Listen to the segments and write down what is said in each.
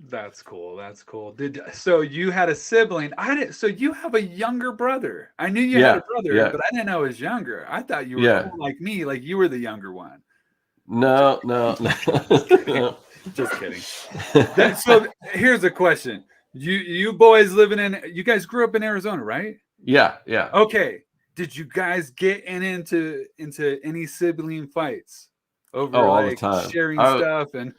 That's cool. That's cool. So you had a sibling? I didn't. So you have a younger brother? I knew you had a Yeah, brother, yeah, but I didn't know he was younger. I thought you were yeah. cool like me, like you were the younger one. No, no, Just kidding. no. Just kidding. So here's a question. You boys living in you guys grew up in Arizona, right? Yeah, yeah. Okay. Did you guys get into any sibling fights Oh, over all the like time. sharing stuff and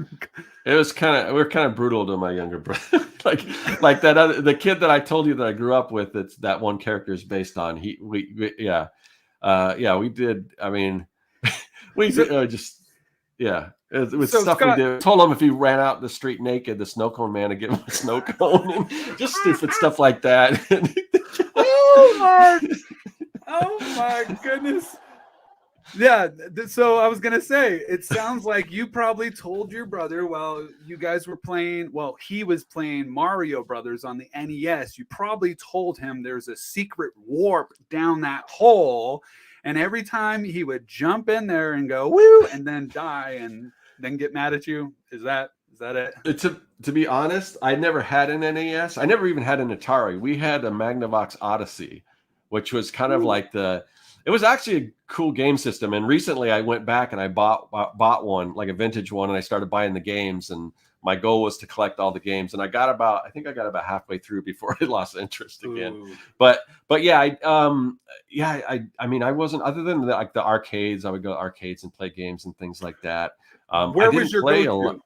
It was we were kind of brutal to my younger brother. like that the kid that I told you that I grew up with. It's that one character is based on. Yeah, yeah. We did. I mean, we so did, just yeah. It was so stuff we Scott, did. Told him if he ran out in the street naked, the snow cone man would give him a snow cone, and just stupid stuff like that. oh my oh my goodness. Yeah, so I was gonna say, it sounds like you probably told your brother while you guys were playing. Well, he was playing Mario Brothers on the NES. You probably told him there's a secret warp down that hole, and every time he would jump in there and go woo, and then die, and then get mad at you. Is that it? To be honest, I never had an NES. I never even had an Atari. We had a Magnavox Odyssey, which was kind of Ooh. like it was actually a cool game system. And recently I went back and I bought one, like a vintage one, and I started buying the games. And my goal was to collect all the games. And I think I got about halfway through before I lost interest again. Ooh. But yeah, I mean, I wasn't, other than like the arcades, I would go to arcades and play games and things like that. I Where was didn't your play a lot.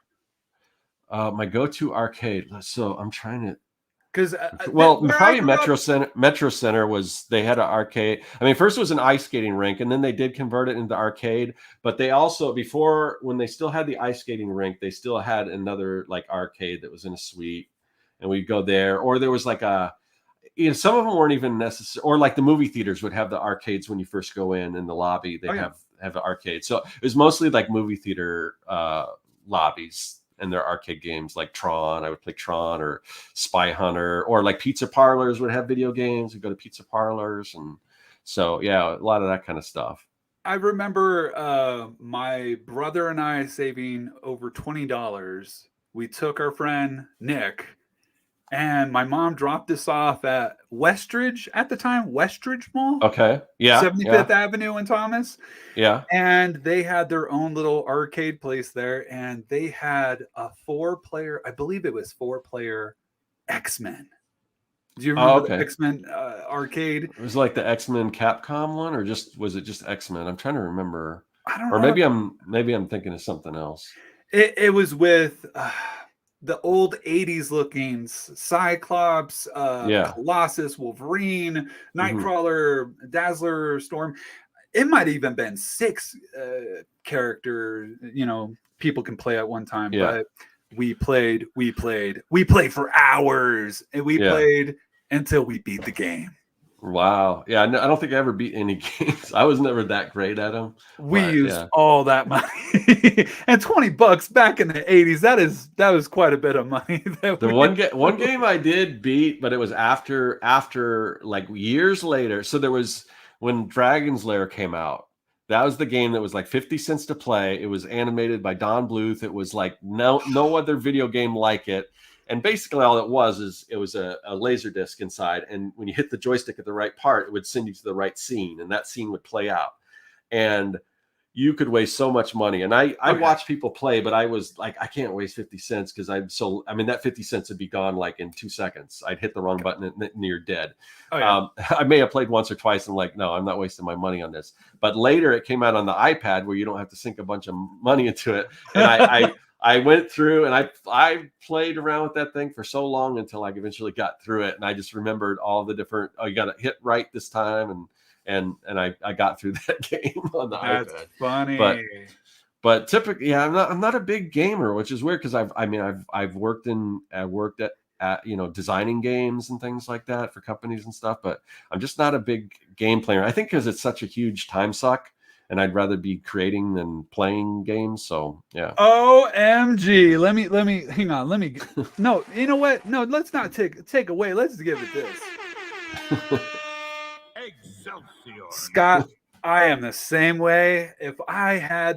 go-to? My go-to arcade. So I'm trying to. Because Well, where I probably grew up, Metro Center. Metro Center was they had an arcade. I mean, first it was an ice skating rink, and then they did convert it into arcade. But they also before when they still had the ice skating rink, they still had another like arcade that was in a suite, and we'd go there. Or there was like some of them weren't even necessary. Or like the movie theaters would have the arcades when you first go in the lobby. oh They'd yeah, have an arcade. So it was mostly like movie theater lobbies and their arcade games like Tron. I would play Tron or Spy Hunter, or like pizza parlors would have video games. We'd go to pizza parlors. And so, yeah, a lot of that kind of stuff. I remember my brother and I saving over $20. We took our friend Nick, and my mom dropped us off at Westridge at the time, Westridge Mall, Okay. Yeah. 75th Yeah. Avenue in Thomas. Yeah. And they had their own little arcade place there, and they had a four-player, I believe it was four-player X-Men. Do you Oh, remember the okay. X-Men arcade? It was like the X-Men Capcom one, or was it just X-Men? I'm trying to remember. I don't Or know. maybe I'm thinking of something else. It was with the old 80s looking Cyclops, Yeah. Colossus, Wolverine, Hmm. Nightcrawler, Dazzler, Storm. It might even been six characters, people can play at one time, Yeah. but we played for hours, and we Yeah. played until we beat the game. Wow. Yeah. No, I don't think I ever beat any games. I was never that great at them. We But used yeah, all that money. And $20 back in the 80s, that was quite a bit of money that the we one game I did beat, but it was after like years later. So there was when Dragon's Lair came out. That was the game that was like 50 cents to play. It was animated by Don Bluth. It was like no other video game like it. And basically all it was is it was a laser disc inside. And when you hit the joystick at the right part, it would send you to the right scene, and that scene would play out. And you could waste so much money. And I oh yeah. watched people play, but I was like, I can't waste 50 cents because I mean, that 50 cents would be gone like in 2 seconds. I'd hit the wrong button and you're dead. Oh yeah. I may have played once or twice and like, no, I'm not wasting my money on this. But later it came out on the iPad where you don't have to sink a bunch of money into it. And I went through and I played around with that thing for so long until I eventually got through it. And I just remembered all the different, you got to hit right this time. And I got through that game on the That's iPad. funny. But typically, yeah, I'm not a big gamer, which is weird because I've worked at designing games and things like that for companies and stuff, but I'm just not a big game player. I think because it's such a huge time suck, and I'd rather be creating than playing games. So yeah. OMG. Let me hang on. No, you know what? No, let's not take away. Let's give it this. Excelsior! Scott, I am the same way. If I had